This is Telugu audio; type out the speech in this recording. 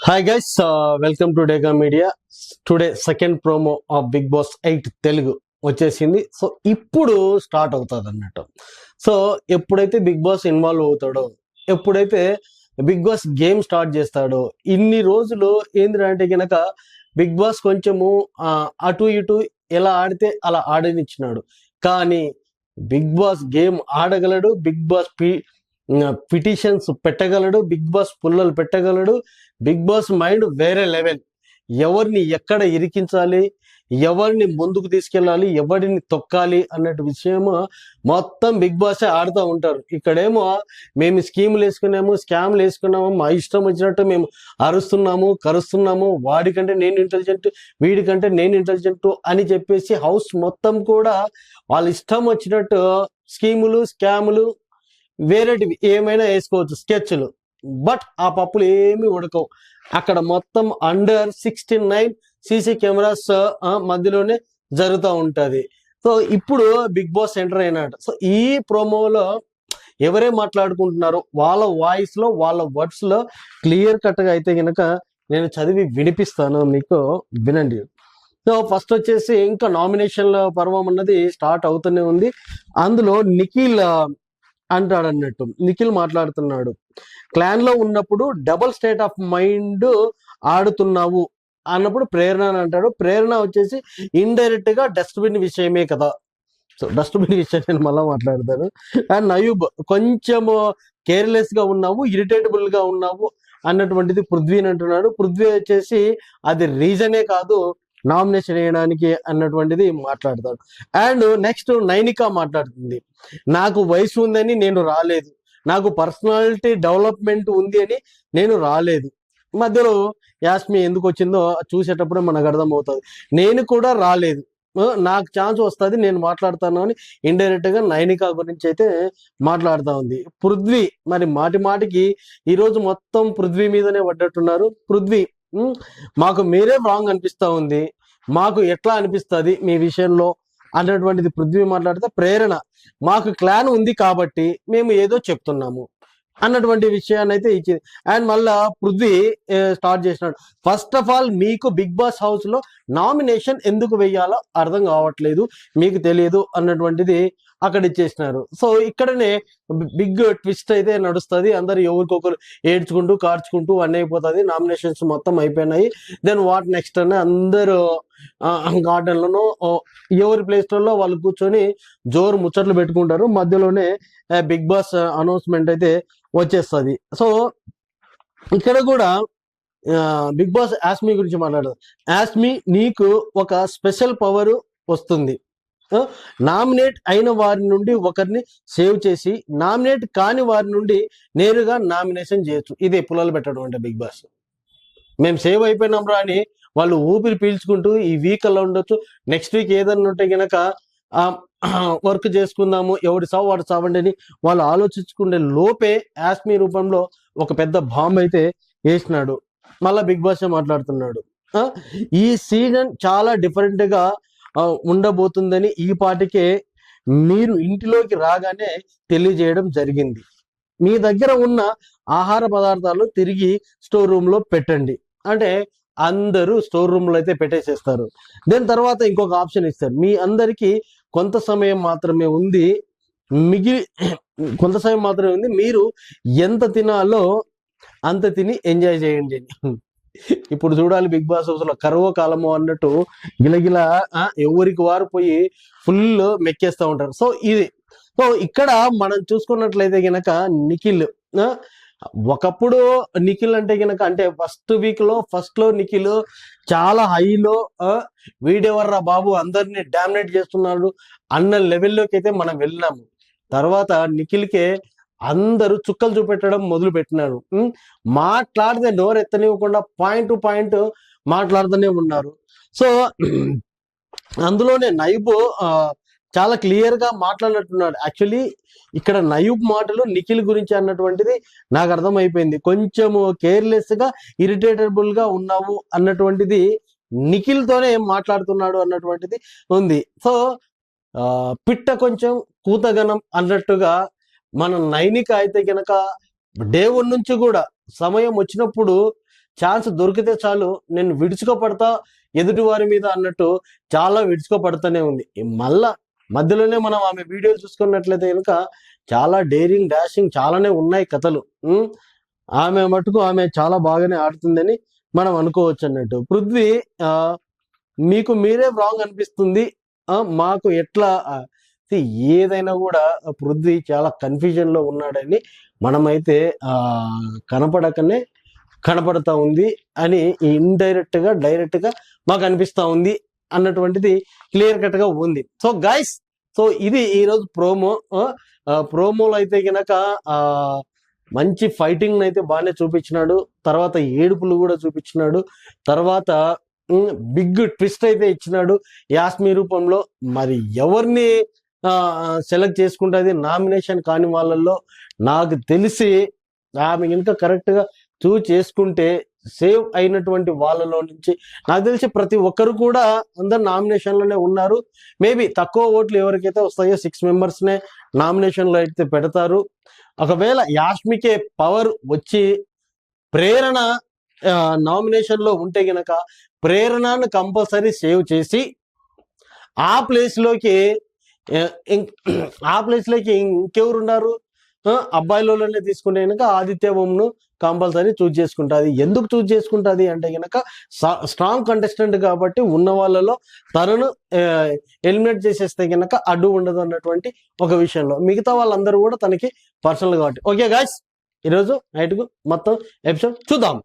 Hi guys, welcome to Dega media. Today second promo of Bigg Boss 8 Telugu వచ్చేసింది. సో ఇప్పుడు స్టార్ట్ అవుతుంది అన్నట్టు. సో ఎప్పుడైతే బిగ్ బాస్ ఇన్వాల్వ్ అవుతాడో, ఎప్పుడైతే బిగ్ బాస్ గేమ్ స్టార్ట్ చేస్తాడో, ఇన్ని రోజులు ఏంటంటే గనక బిగ్ బాస్ కొంచెము అటు ఇటు ఎలా ఆడితే అలా ఆడనిచ్చినాడు. కానీ బిగ్ బాస్ గేమ్ ఆడగలడు, బిగ్ బాస్ పిటిషన్స్ పెట్టగలడు, బిగ్ బాస్ పుల్లలు పెట్టగలడు. బిగ్ బాస్ మైండ్ వేరే లెవెల్. ఎవరిని ఎక్కడ ఇరికించాలి, ఎవరిని ముందుకు తీసుకెళ్ళాలి, ఎవరిని తొక్కాలి అన్నట్టు విషయము మొత్తం బిగ్ బాసే ఆడుతూ ఉంటారు. ఇక్కడేమో మేము స్కీములు వేసుకున్నాము, స్కామ్లు వేసుకున్నాము, మా ఇష్టం వచ్చినట్టు మేము అరుస్తున్నాము, కరుస్తున్నాము, వాడికంటే నేను ఇంటెలిజెంట్, వీడికంటే నేను ఇంటెలిజెంట్ అని చెప్పేసి హౌస్ మొత్తం కూడా వాళ్ళ ఇష్టం వచ్చినట్టు స్కీములు, స్కాములు, వేరేటివి ఏమైనా వేసుకోవచ్చు, స్కెచ్లు. బట్ ఆ పప్పులు ఏమి ఉడకవు. అక్కడ మొత్తం అండర్ 69 సీసీ కెమెరాస్ మధ్యలోనే జరుగుతూ ఉంటుంది. సో ఇప్పుడు బిగ్ బాస్ ఎంటర్ అయినాడు. సో ఈ ప్రోమోలో ఎవరే మాట్లాడుకుంటున్నారో వాళ్ళ వాయిస్ లో, వాళ్ళ వర్డ్స్ లో క్లియర్ కట్ గా అయితే గనక నేను చదివి వినిపిస్తాను, మీకు వినండి. సో ఫస్ట్ వచ్చేసి ఇంకా నామినేషన్ల పర్వం అన్నది స్టార్ట్ అవుతూనే ఉంది. అందులో నిఖిల్ అంటాడు అన్నట్టు. నిఖిల్ మాట్లాడుతున్నాడు, క్లాన్ లో ఉన్నప్పుడు డబుల్ స్టేట్ ఆఫ్ మైండ్ ఆడుతున్నావు అన్నప్పుడు ప్రేరణ అని అంటాడు. ప్రేరణ వచ్చేసి ఇండైరెక్ట్ గా డస్ట్బిన్ విషయమే కదా. సో డస్ట్బిన్ విషయం నేను మళ్ళా మాట్లాడతాను. అండ్ నయూబ్ కొంచెము కేర్లెస్ గా ఉన్నావు, ఇరిటేటబుల్ గా ఉన్నావు అన్నటువంటిది పృథ్వీని అంటున్నాడు. పృథ్వీ వచ్చేసి అది రీజనే కాదు నామినేషన్ వేయడానికి అన్నటువంటిది మాట్లాడతాడు. అండ్ నెక్స్ట్ నైనిక మాట్లాడుతుంది, నాకు వయసు ఉందని నేను రాలేదు, నాకు పర్సనాలిటీ డెవలప్మెంట్ ఉంది అని నేను రాలేదు. మధ్యలో యాస్మి ఎందుకు వచ్చిందో చూసేటప్పుడు మనకు అర్థమవుతుంది. నేను కూడా రాలేదు, నాకు ఛాన్స్ వస్తుంది, నేను మాట్లాడతాను అని ఇండైరెక్ట్ గా నైనిక గురించి అయితే మాట్లాడుతూ ఉంది. పృథ్వీ మరి మాటి మాటికి ఈరోజు మొత్తం పృథ్వీ మీదనే పడ్డట్టున్నారు. పృథ్వీ, మాకు మీరే రాంగ్ అనిపిస్తా ఉంది, మాకు ఎట్లా అనిపిస్తుంది మీ విషయంలో అన్నటువంటిది పృథ్వీ మాట్లాడితే, ప్రేరణ మాకు క్లాన్ ఉంది కాబట్టి మేము ఏదో చెప్తున్నాము అన్నటువంటి విషయాన్ని అయితే ఇచ్చింది. అండ్ మళ్ళా పృథ్వీ స్టార్ట్ చేసినాడు, ఫస్ట్ ఆఫ్ ఆల్ మీకు బిగ్ బాస్ హౌస్ లో నామినేషన్ ఎందుకు వెయ్యాలో అర్థం కావట్లేదు, మీకు తెలియదు అన్నటువంటిది అక్కడ ఇచ్చేసినారు. సో ఇక్కడనే బిగ్ ట్విస్ట్ అయితే నడుస్తుంది. అందరు ఎవరికొకరు ఏడ్చుకుంటూ కార్చుకుంటూ అన్నీ అయిపోతుంది. నామినేషన్స్ మొత్తం అయిపోయినాయి. దెన్ వాట్ నెక్స్ట్ అని అందరూ గార్డెన్ లోనో ఎవరి ప్లేస్లలో వాళ్ళు కూర్చొని జోరు ముచ్చట్లు పెట్టుకుంటారు. మధ్యలోనే బిగ్ బాస్ అనౌన్స్మెంట్ అయితే వచ్చేస్తుంది. సో ఇక్కడ కూడా బిగ్ బాస్ యాస్మి గురించి మాట్లాడదు. యాస్మి, నీకు ఒక స్పెషల్ పవర్ వస్తుంది, నామినేట్ అయిన వారి నుండి ఒకరిని సేవ్ చేసి నామినేట్ కాని వారి నుండి నేరుగా నామినేషన్ చేయొచ్చు. ఇదే పుల్లలు పెట్టడం అంటే బిగ్ బాస్. మేము సేవ్ అయిపోయినాం రా అని వాళ్ళు ఊపిరి పీల్చుకుంటూ ఈ వీక్ అలా ఉండొచ్చు, నెక్స్ట్ వీక్ ఏదన్నా ఉంటే గనక వర్క్ చేసుకుందాము, ఎవడి సావు వాడు సావండి అని వాళ్ళు ఆలోచించుకునే లోపే యాస్మి రూపంలో ఒక పెద్ద బాంబ్ అయితే వేసినాడు. మళ్ళా బిగ్ బాస్ మాట్లాడుతున్నాడు, ఈ సీజన్ చాలా డిఫరెంట్ గా ఉండబోతుందని ఈ పాటికే మీరు ఇంటిలోకి రాగానే తెలియజేయడం జరిగింది. మీ దగ్గర ఉన్న ఆహార పదార్థాలు తిరిగి స్టోర్ రూమ్ లో పెట్టండి అంటే అందరూ స్టోర్ రూమ్ లో అయితే పెట్టేసేస్తారు. దాని తర్వాత ఇంకొక ఆప్షన్ ఇస్తారు, మీ అందరికి కొంత సమయం మాత్రమే ఉంది, కొంత సమయం మాత్రమే ఉంది, మీరు ఎంత తినాలో అంత తిని ఎంజాయ్ చేయండి. ఇప్పుడు చూడాలి బిగ్ బాస్ హౌస్ లో కరువు కాలము అన్నట్టు గిలగిల ఎవరికి వారు పోయి ఫుల్ మెక్కేస్తూ ఉంటారు. సో ఇది, సో ఇక్కడ మనం చూసుకున్నట్లయితే గనక నిఖిల్, ఒకప్పుడు నిఖిల్ అంటే గనక అంటే ఫస్ట్ లో నిఖిల్ చాలా హైలో వీడెవర్రా బాబు అందరినీ డామినేట్ చేస్తున్నాడు అన్న లెవెల్లోకి అయితే మనం వెళ్ళినాము. తర్వాత నిఖిల్కే అందరూ చుక్కలు చూపెట్టడం మొదలు పెట్టినారు. మాట్లాడితే నోరు ఎత్తనివ్వకుండా పాయింట్ టు పాయింట్ మాట్లాడుతూనే ఉన్నారు. సో అందులోనే నయూబ్ చాలా క్లియర్ గా మాట్లాడినట్టున్నాడు. యాక్చువల్లీ ఇక్కడ నయూబ్ మాటలు నిఖిల్ గురించి అన్నటువంటిది నాకు అర్థమైపోయింది. కొంచెము కేర్లెస్ గా ఇరిటేటబుల్ గా ఉన్నావు అన్నటువంటిది నిఖిల్ తోనే మాట్లాడుతున్నాడు అన్నటువంటిది ఉంది. సో పిట్ట కొంచెం కూతగనం అన్నట్టుగా మన నైనిక అయితే గనక డే 1 నుంచి కూడా సమయం వచ్చినప్పుడు ఛాన్స్ దొరికితే చాలు నేను విడుచుకోపడతా ఎదుటి వారి మీద అన్నట్టు చాలా విడుచుకోపడుతూనే ఉంది. మళ్ళా మధ్యలోనే మనం ఆమె వీడియోలు చూసుకున్నట్లయితే కనుక చాలా డేరింగ్ డాషింగ్ చాలానే ఉన్నాయి కథలు. ఆమె మటుకు ఆమె చాలా బాగానే ఆడుతుందని మనం అనుకోవచ్చు అన్నట్టు. పృథ్వీ మీకు మీరే రాంగ్ అనిపిస్తుంది, మాకు ఎట్లా ఏదైనా కూడా పృథ్వీ చాలా కన్ఫ్యూజన్ లో ఉన్నాడని మనమైతే కనపడకనే కనపడతా ఉంది అని ఇండైరెక్ట్ గా డైరెక్ట్ గా మాకు అనిపిస్తా ఉంది అన్నటువంటిది క్లియర్ కట్ గా ఉంది. సో గైస్, సో ఇది ఈరోజు ప్రోమోలో అయితే గనక మంచి ఫైటింగ్ అయితే బాగానే చూపించినాడు, తర్వాత ఏడుపులు కూడా చూపించినాడు, తర్వాత బిగ్ ట్విస్ట్ అయితే ఇచ్చినాడు యాస్మి రూపంలో. మరి ఎవరిని సెలెక్ట్ చేసుకుంటుంది నామినేషన్ కాని వాళ్ళల్లో నాకు తెలిసి ఆమె ఇంకా కరెక్ట్ గా చూస్ చేసుకుంటే సేవ్ అయినటువంటి వాళ్ళలో నుంచి నాకు తెలిసి ప్రతి ఒక్కరు కూడా అందరు నామినేషన్ లోనే ఉన్నారు. మేబీ తక్కువ ఓట్లు ఎవరికైతే వస్తాయో 6 members నే నామినేషన్ లో అయితే పెడతారు. ఒకవేళ యాష్మికే పవర్ వచ్చి ప్రేరణ నామినేషన్ లో ఉంటే గనక ప్రేరణను కంపల్సరీ సేవ్ చేసి ఆ ప్లేస్ లోకి ఇంకెవరు ఉన్నారు, అబ్బాయిలలోనే తీసుకుంటే కనుక ఆదిత్య ఓంను కంపల్సరీ చూజ్ చేసుకుంటుంది. ఎందుకు చూజ్ చేసుకుంటుంది అంటే కనుక స్ట్రాంగ్ కంటెస్టెంట్ కాబట్టి ఉన్న వాళ్ళలో తనను ఎలిమినేట్ చేసేస్తే కనుక అడ్డు ఉండదు అన్నటువంటి ఒక విషయంలో. మిగతా వాళ్ళందరూ కూడా తనకి పర్సనల్ కాబట్టి. ఓకే గాయ్స్, ఈరోజు నైట్కు మొత్తం ఎపిసోడ్ చూద్దాం.